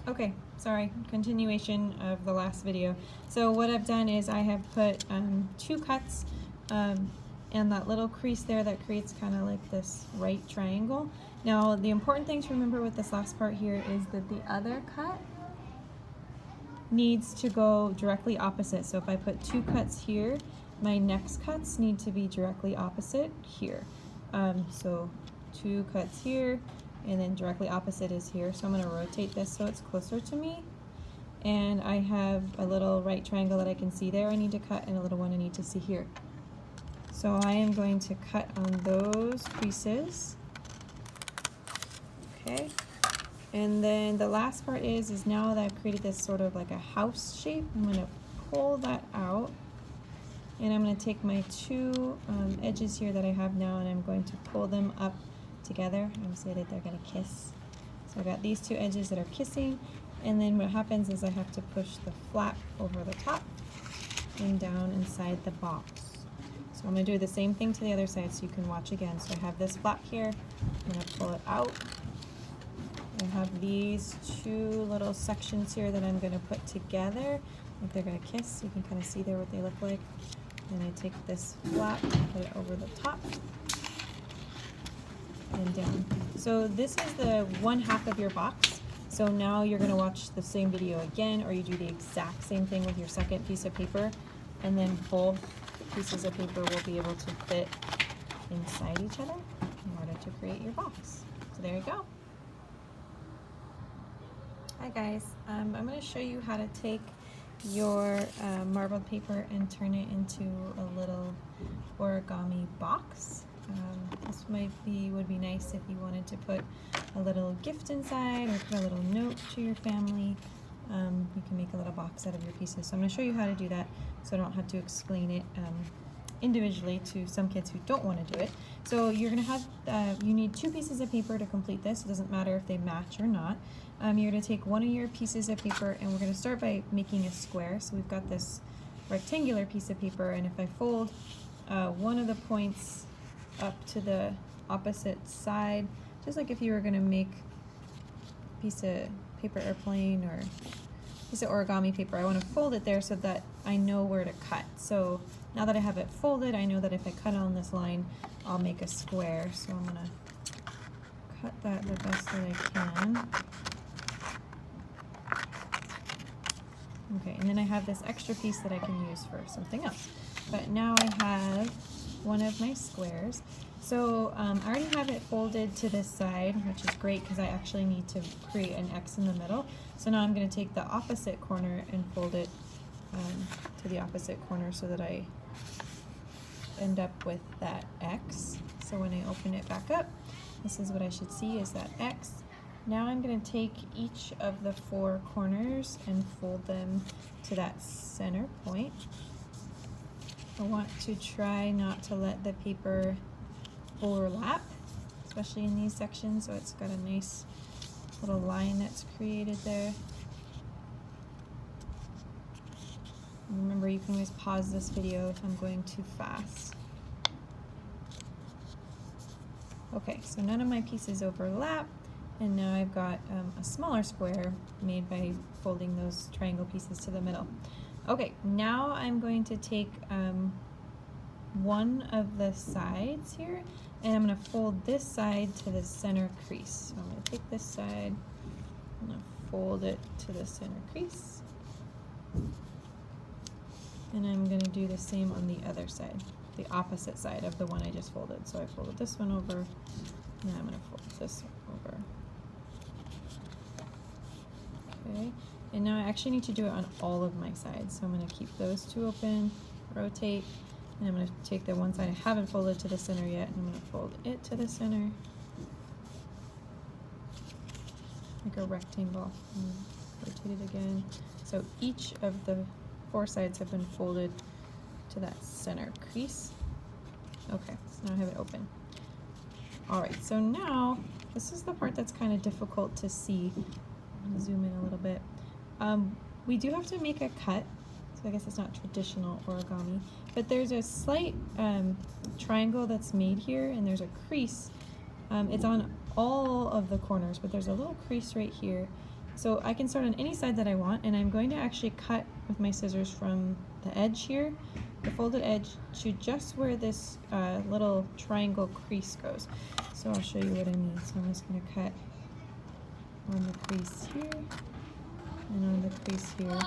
Okay, sorry, continuation of the last video. So what I've done is I have put 2 cuts and that little crease there that creates kind of like this right triangle. Now the important thing to remember with this last part here is that the other cut needs to go directly opposite. So if I put 2 cuts here, my next cuts need to be directly opposite here. So 2 cuts here, and then directly opposite is here. So I'm going to rotate this so it's closer to me. And I have a little right triangle that I can see there I need to cut, and a little one I need to see here. So I am going to cut on those creases. Okay. And then the last part is now that I've created this sort of like a house shape, I'm going to pull that out. And I'm going to take my 2 edges here that I have now, and I'm going to pull them up together. I'm saying that they're going to kiss. So I got these 2 edges that are kissing, and then what happens is I have to push the flap over the top and down inside the box. So I'm going to do the same thing to the other side so you can watch again. So I have this flap here. I'm going to pull it out. I have these 2 little sections here that I'm going to put together. Like they're going to kiss. You can kind of see there what they look like. And I take this flap and put it over the top and down. So this is the 1/2 of your box. So now you're going to watch the same video again, or you do the exact same thing with your second piece of paper, and then both pieces of paper will be able to fit inside each other in order to create your box. So there you go. Hi guys, I'm going to show you how to take your marbled paper and turn it into a little origami box. This would be nice if you wanted to put a little gift inside or put a little note to your family. You can make a little box out of your pieces. So I'm going to show you how to do that so I don't have to explain it individually to some kids who don't want to do it. So you're going to have, you need 2 pieces of paper to complete this. It doesn't matter if they match or not. You're going to take one of your pieces of paper, and we're going to start by making a square. So we've got this rectangular piece of paper, and if I fold one of the points up to the opposite side, just like if you were going to make a piece of paper airplane or piece of origami paper, I want to fold it there so that I know where to cut. So now that I have it folded, I know that if I cut on this line, I'll make a square. So I'm going to cut that the best that I can. Okay, and then I have this extra piece that I can use for something else. But now I have one of my squares. So I already have it folded to this side, which is great because I actually need to create an X in the middle. So now I'm going to take the opposite corner and fold it to the opposite corner so that I end up with that X. So when I open it back up, this is what I should see is that X. Now I'm going to take each of the 4 corners and fold them to that center point. I want to try not to let the paper overlap, especially in these sections, so it's got a nice little line that's created there. And remember, you can always pause this video if I'm going too fast. Okay, so none of my pieces overlap. And now I've got a smaller square made by folding those triangle pieces to the middle. Okay, now I'm going to take one of the sides here, and I'm going to fold this side to the center crease. So I'm going to take this side, I'm going to fold it to the center crease, and I'm going to do the same on the other side, the opposite side of the one I just folded. So I folded this one over, and then I'm going to fold this one over. Okay, and now I actually need to do it on all of my sides. So I'm going to keep those 2 open, rotate, and I'm going to take the one side I haven't folded to the center yet, and I'm going to fold it to the center, like a rectangle, and rotate it again. So each of the 4 sides have been folded to that center crease. Okay, so now I have it open. Alright, so now this is the part that's kind of difficult to see. I'm going to zoom in a little bit. We do have to make a cut, so I guess it's not traditional origami, but there's a slight triangle that's made here, and there's a crease. It's on all of the corners, but there's a little crease right here, So I can start on any side that I want, and I'm going to actually cut with my scissors from the edge here, the folded edge, to just where this little triangle crease goes. So I'll show you what I mean. So I'm just going to cut on the crease here and on the crease here.